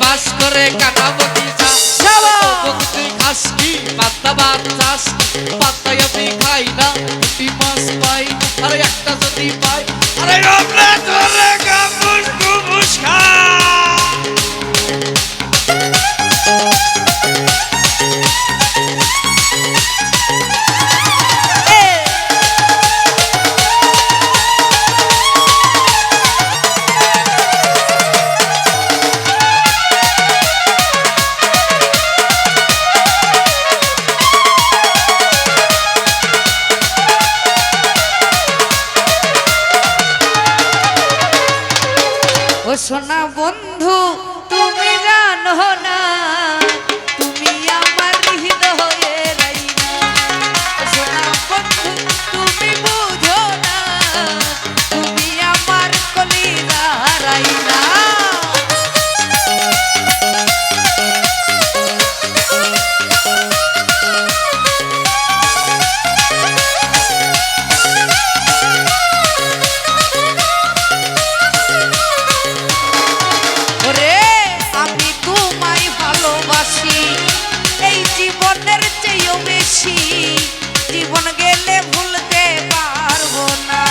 বাস করে কানাবতী তুই খাস কি পাত্তা ভাত চাস পাত্তাই আমি খাই না পুঁটি মাছ পাই আরে একটা যদি পাই আরে আমরা ধরে গামুস গুমুস খা সোনা বন্ধু তুমি জানো না তুমি আমার হৃদয়ে রাইনা সোনা বন্ধু তুমি বুঝো না তুমি আমার কলিজা রাইনা জীবন গেলে ভুলতে পারবো না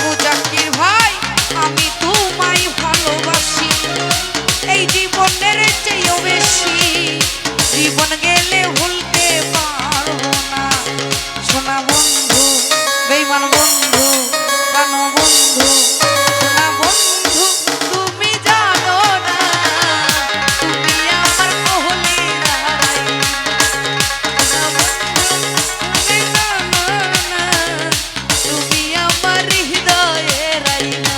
মুজাক্কির ভাই আমি তোমায় ভালোবাসি এই জীবনের চেয়েও বেশি জীবন গেলে ভুলতে পারবো না সোনা বন্ধু বেঈমান বন্ধু প্রাণ বন্ধু সোনা বন্ধু তুমি জানো না তুমি আমার কলিজা রাইনা তুমি জানো না তুমি আমার হৃদয়ে রাইনা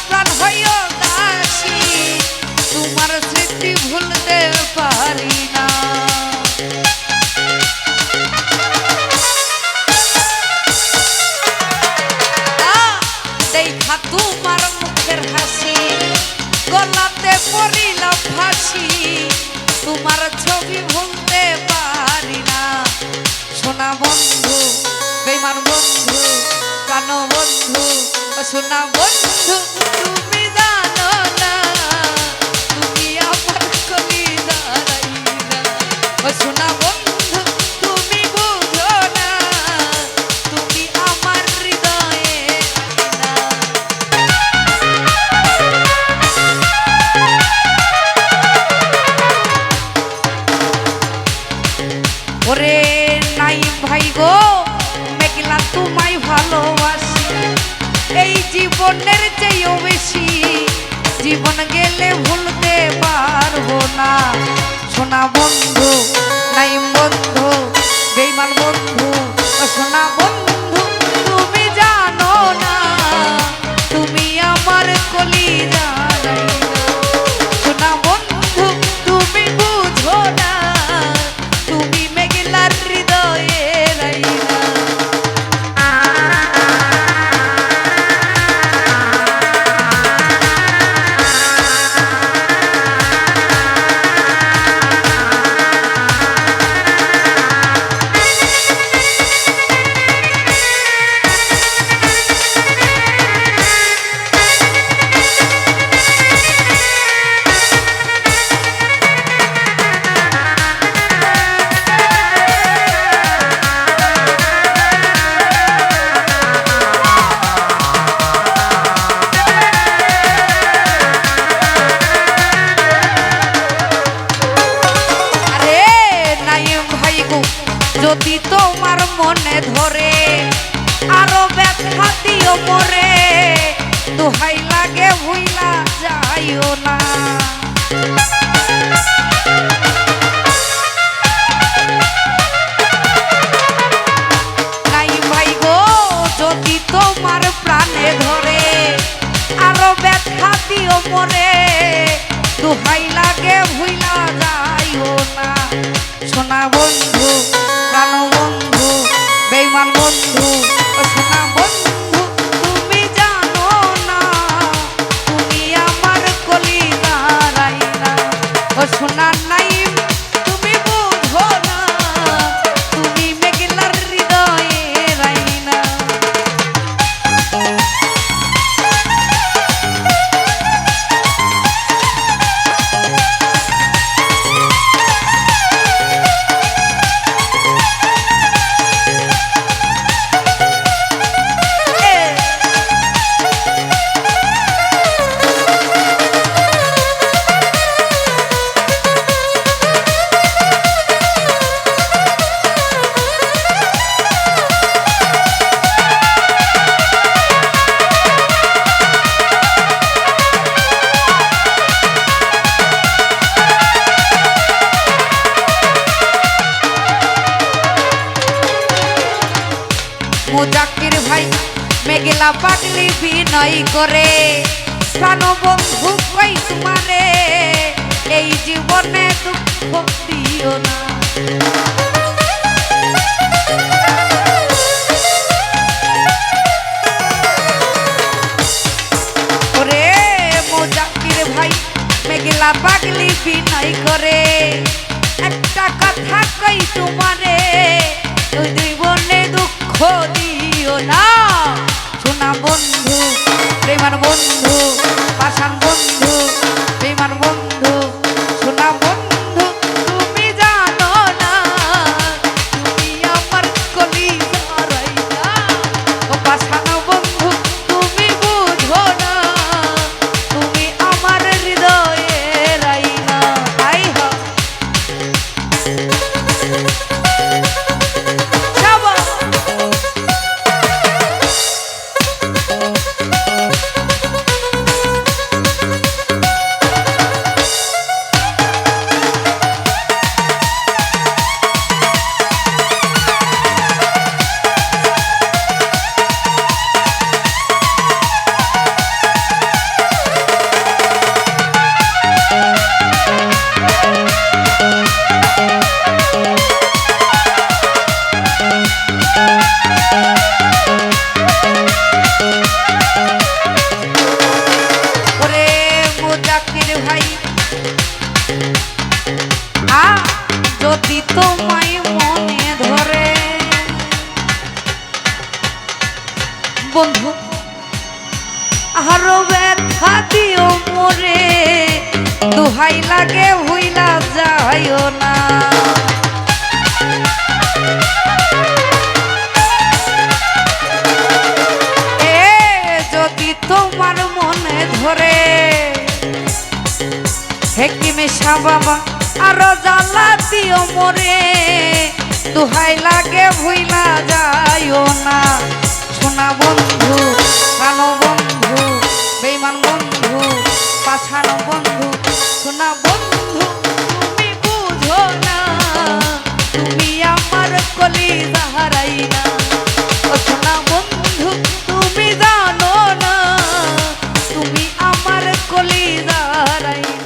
প্রাণ হইও দাসী তোমার স্মৃতি ভুলতে পারি না দেখা তোমার মুখের হাসি গলাতে পড়িল ফাঁসি তোমার ছবি ভুলতে পারি না সোনা বন্ধু বেঈমান বন্ধু প্রাণ বন্ধু সোনা বন্ধু তুমি জানো না তুমি আমার কলিজা রাইনা সোনা বন্ধু তুমি বুঝো না তুমি আমার হৃদয়ে রাইনা ওরে নাইম ভাই গো মেঘলা তোমায় ভালোবাসি এই জীবনের চেয়েও বেশি জীবন গেলে ভুলতে পারবো না সোনা বন্ধু নাইম বন্ধু বেঈমান বন্ধু সোনা বন্ধু তুমি জানো না তুমি আমার কলিজা রাইনা সোনা বন্ধু তুমি বুঝো না তুমি মেঘলার হৃদয়ে রাইনা যদি তোমার মনে ধরে আরো ব্যথা দিও মরে দোহাই লাগে ভুইলা যাইও না নাই ভাই গো যদি তোমার প্রাণে ধরে আরো ব্যথা দিও মরে দোহাই লাগে ভুইলা যাইও না সোনা বন্ধু প্রাণ বন্ধু বেঈমান বন্ধু ও সোনা বন্ধু তুমি জানো না তুমি আমার কলিজার আয়না ও সোনা নাইম তুমি বুঝো না তুমি মেঘলার হৃদয়ের আয়না মুজাক্কির ভাই মেঘলা পাগলি বিনয় করে প্রাণ বন্ধু কই তোমারে এই জীবনে দুঃখ দিও না ওরে মুজাক্কির ভাই মেঘলা পাগলি বিনয় করে একটা কথা কই তোমারে ওই জীবনে দুঃখ দিও না সোনা বন্ধু প্রেমান বন্ধু পাষাণ বন্ধু প্রেমান বন্ধু সোনা বন্ধু তুমি জানো না তুমি আমার কলিজার আয়না ও পাষাণ বন্ধু তুমি বুঝো না তুমি আমার হৃদয়ের আয়না আই হো যদি তোমায় মনে ধরে বন্ধু আরো ব্যথা দিও মরে দোহাই লাগে ভুইলা যাইও না এ যদি তোমার মনে ধরে হেকিমে শাহ বাবা আরো জ্বালা দিও মরে দোহাই লাগে ভুইলা যাইও না সোনা বন্ধু প্রাণ বন্ধু বেঈমান বন্ধু পাষাণ বন্ধু সোনা বন্ধু তুমি বুঝো না তুমি আমার কলিজার আয়না ও সোনা বন্ধু তুমি জানো না তুমি আমার কলিজার আয়না